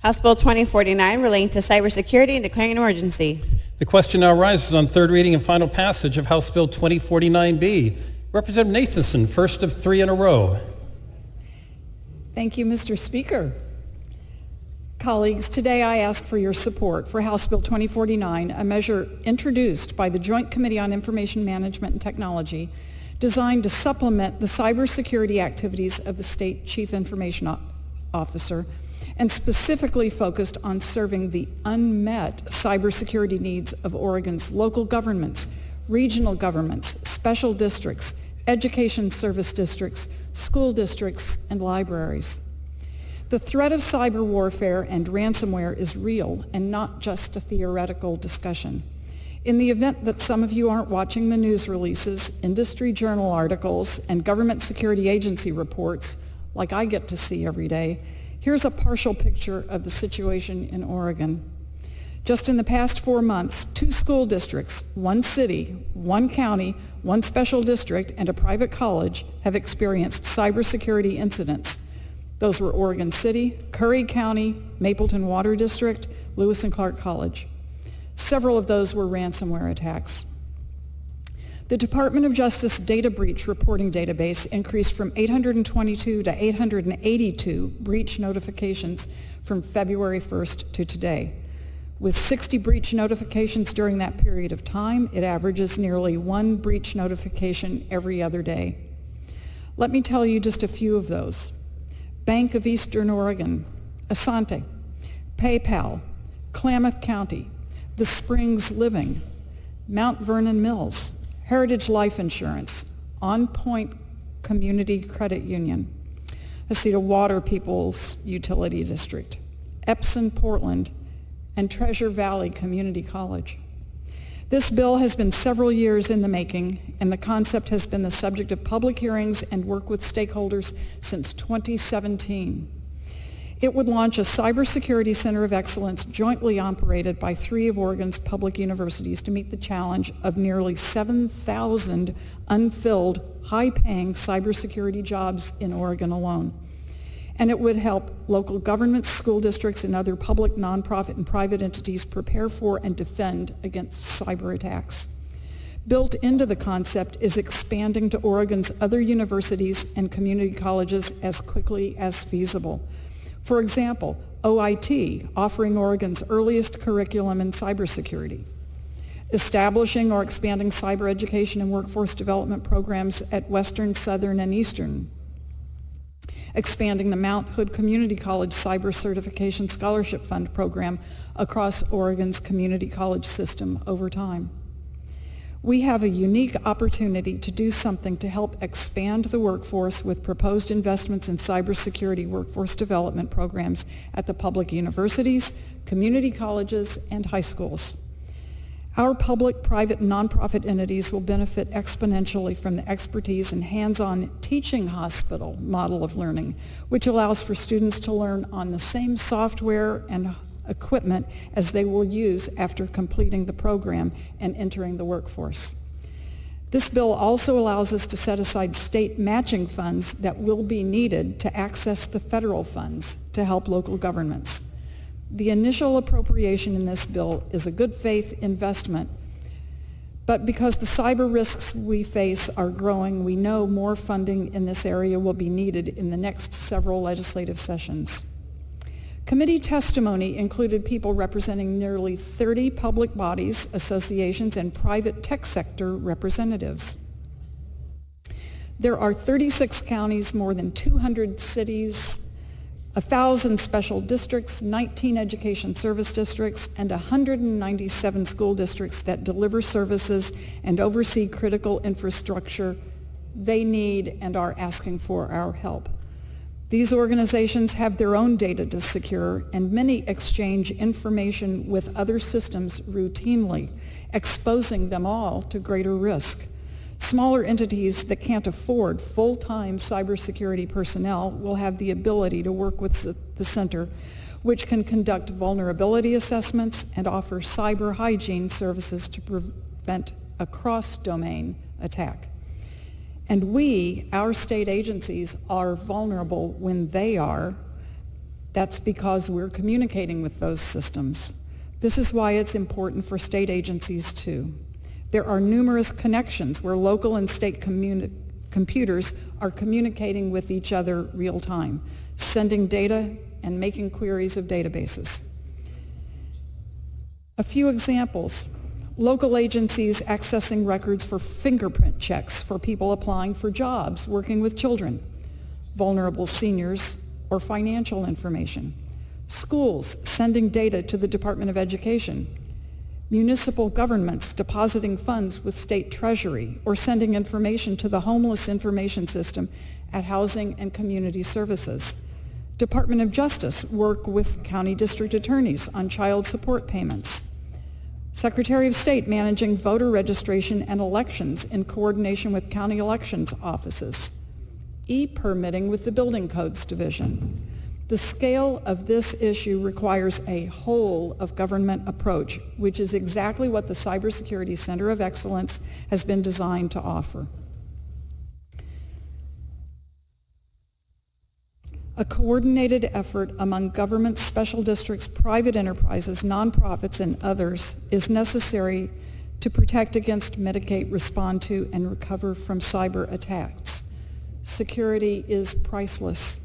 House Bill 2049 relating to cybersecurity and declaring an emergency. The question now arises on third reading and final passage of House Bill 2049B. Representative Nathanson, first of three in a row. Thank you, Mr. Speaker. Colleagues, today I ask for your support for House Bill 2049, a measure introduced by the Joint Committee on Information Management and Technology designed to supplement the cybersecurity activities of the State Chief Information Officer and specifically focused on serving the unmet cybersecurity needs of Oregon's local governments, regional governments, special districts, education service districts, school districts, and libraries. The threat of cyber warfare and ransomware is real and not just a theoretical discussion. In the event that some of you aren't watching the news releases, industry journal articles, and government security agency reports, like I get to see every day, here's a partial picture of the situation in Oregon. Just in the past 4 months, 2 school districts, 1 city, 1 county, 1 special district, and a private college have experienced cybersecurity incidents. Those were Oregon City, Curry County, Mapleton Water District, Lewis and Clark College. Several of those were ransomware attacks. The Department of Justice data breach reporting database increased from 822 to 882 breach notifications from February 1st to today. With 60 breach notifications during that period of time, it averages nearly 1 breach notification every other day. Let me tell you just a few of those. Bank of Eastern Oregon, Asante, PayPal, Klamath County, The Springs Living, Mount Vernon Mills, Heritage Life Insurance, On Point Community Credit Union, Asita Water People's Utility District, Epson Portland, and Treasure Valley Community College. This bill has been several years in the making, and the concept has been the subject of public hearings and work with stakeholders since 2017. It would launch a cybersecurity center of excellence jointly operated by 3 of Oregon's public universities to meet the challenge of nearly 7,000 unfilled, high-paying cybersecurity jobs in Oregon alone. And it would help local governments, school districts, and other public, nonprofit, and private entities prepare for and defend against cyber attacks. Built into the concept is expanding to Oregon's other universities and community colleges as quickly as feasible. For example, OIT, offering Oregon's earliest curriculum in cybersecurity. Establishing or expanding cyber education and workforce development programs at Western, Southern, and Eastern. Expanding the Mount Hood Community College Cyber Certification Scholarship Fund program across Oregon's community college system over time. We have a unique opportunity to do something to help expand the workforce with proposed investments in cybersecurity workforce development programs at the public universities, community colleges, and high schools. Our public, private, and nonprofit entities will benefit exponentially from the expertise and hands-on teaching hospital model of learning, which allows for students to learn on the same software and equipment as they will use after completing the program and entering the workforce. This bill also allows us to set aside state matching funds that will be needed to access the federal funds to help local governments. The initial appropriation in this bill is a good faith investment, but because the cyber risks we face are growing, we know more funding in this area will be needed in the next several legislative sessions. Committee testimony included people representing nearly 30 public bodies, associations, and private tech sector representatives. There are 36 counties, more than 200 cities, 1,000 special districts, 19 education service districts, and 197 school districts that deliver services and oversee critical infrastructure they need and are asking for our help. These organizations have their own data to secure, and many exchange information with other systems routinely, exposing them all to greater risk. Smaller entities that can't afford full-time cybersecurity personnel will have the ability to work with the center, which can conduct vulnerability assessments and offer cyber hygiene services to prevent a cross-domain attack. And we, our state agencies, are vulnerable when they are. That's because we're communicating with those systems. This is why it's important for state agencies too. There are numerous connections where local and state computers are communicating with each other real time, sending data and making queries of databases. A few examples. Local agencies accessing records for fingerprint checks for people applying for jobs, working with children, vulnerable seniors, or financial information. Schools sending data to the Department of Education. Municipal governments depositing funds with state treasury or sending information to the homeless information system at Housing and Community Services. Department of Justice work with county district attorneys on child support payments. Secretary of State managing voter registration and elections in coordination with county elections offices. E-permitting with the Building Codes Division. The scale of this issue requires a whole of government approach, which is exactly what the Cybersecurity Center of Excellence has been designed to offer. A coordinated effort among government, special districts, private enterprises, nonprofits, and others is necessary to protect against, mitigate, respond to, and recover from cyber attacks. Security is priceless.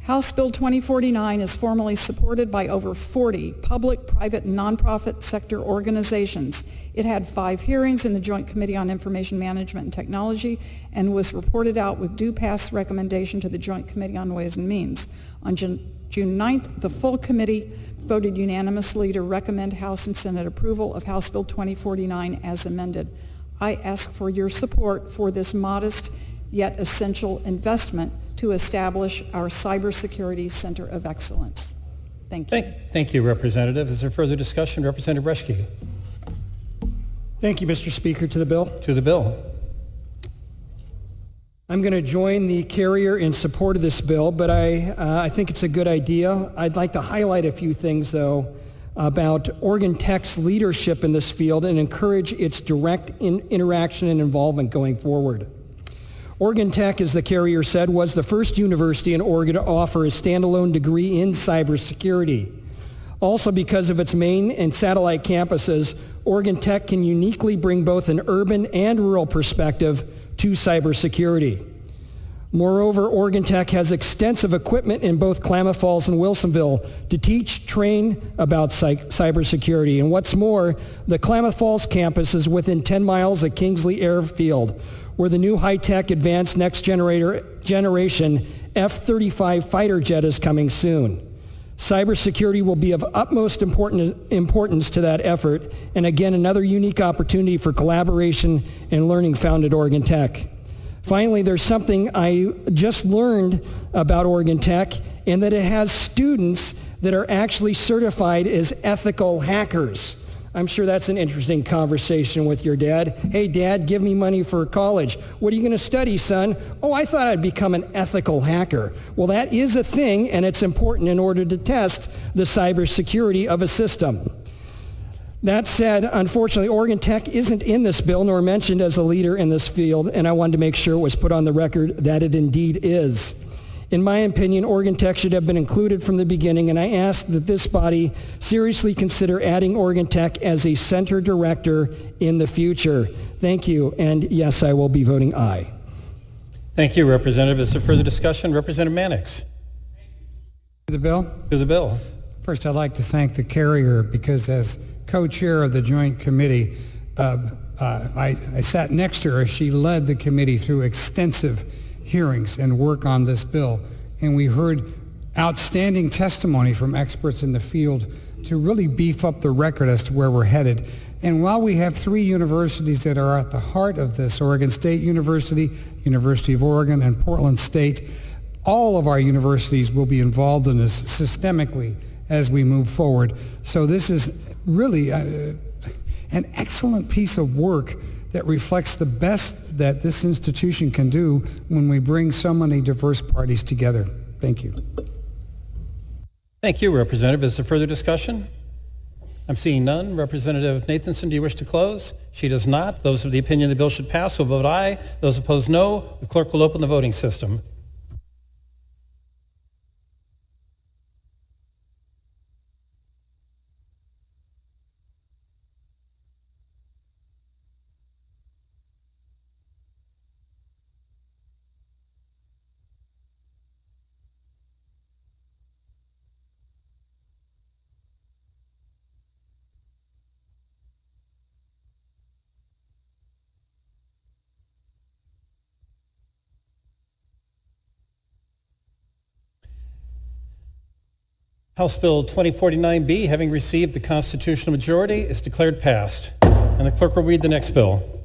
House Bill 2049 is formally supported by over 40 public, private, and nonprofit sector organizations. It had 5 hearings in the Joint Committee on Information Management and Technology and was reported out with due pass recommendation to the Joint Committee on Ways and Means. On June 9th, the full committee voted unanimously to recommend House and Senate approval of House Bill 2049 as amended. I ask for your support for this modest yet essential investment to establish our Cybersecurity Center of Excellence. Thank you. Thank you, Representative. Is there further discussion? Representative Reschke. Thank you, Mr. Speaker. To the bill. To the bill. I'm going to join the carrier in support of this bill, but I think it's a good idea. I'd like to highlight a few things, though, about Oregon Tech's leadership in this field and encourage its direct interaction and involvement going forward. Oregon Tech, as the carrier said, was the first university in Oregon to offer a standalone degree in cybersecurity. Also, because of its main and satellite campuses, Oregon Tech can uniquely bring both an urban and rural perspective to cybersecurity. Moreover, Oregon Tech has extensive equipment in both Klamath Falls and Wilsonville to teach, train about cybersecurity. And what's more, the Klamath Falls campus is within 10 miles of Kingsley Airfield, where the new high-tech advanced next generation F-35 fighter jet is coming soon. Cybersecurity will be of utmost importance to that effort, and again, another unique opportunity for collaboration and learning found at Oregon Tech. Finally, there's something I just learned about Oregon Tech, and that it has students that are actually certified as ethical hackers. I'm sure that's an interesting conversation with your dad. Hey, Dad, give me money for college. What are you going to study, son? Oh, I thought I'd become an ethical hacker. Well, that is a thing, and it's important in order to test the cybersecurity of a system. That said, unfortunately, Oregon Tech isn't in this bill nor mentioned as a leader in this field, and I wanted to make sure it was put on the record that it indeed is. In my opinion, Oregon Tech should have been included from the beginning, and I ask that this body seriously consider adding Oregon Tech as a center director in the future. Thank you, and yes, I will be voting aye. Thank you, Representative. Is there further discussion? Representative Mannix. To the bill? To the bill. First, I'd like to thank the carrier because as co-chair of the Joint Committee, I sat next to her. She led the committee through extensive hearings and work on this bill, and we heard outstanding testimony from experts in the field to really beef up the record as to where we're headed. And while we have 3 universities that are at the heart of this, Oregon State University, University of Oregon, and Portland State, all of our universities will be involved in this systemically as we move forward. So this is really an excellent piece of work that reflects the best that this institution can do when we bring so many diverse parties together. Thank you. Thank you, Representative. Is there further discussion? I'm seeing none. Representative Nathanson, do you wish to close? She does not. Those of the opinion the bill should pass will vote aye. Those opposed, no. The clerk will open the voting system. House Bill 2049B, having received the constitutional majority, is declared passed. And the clerk will read the next bill.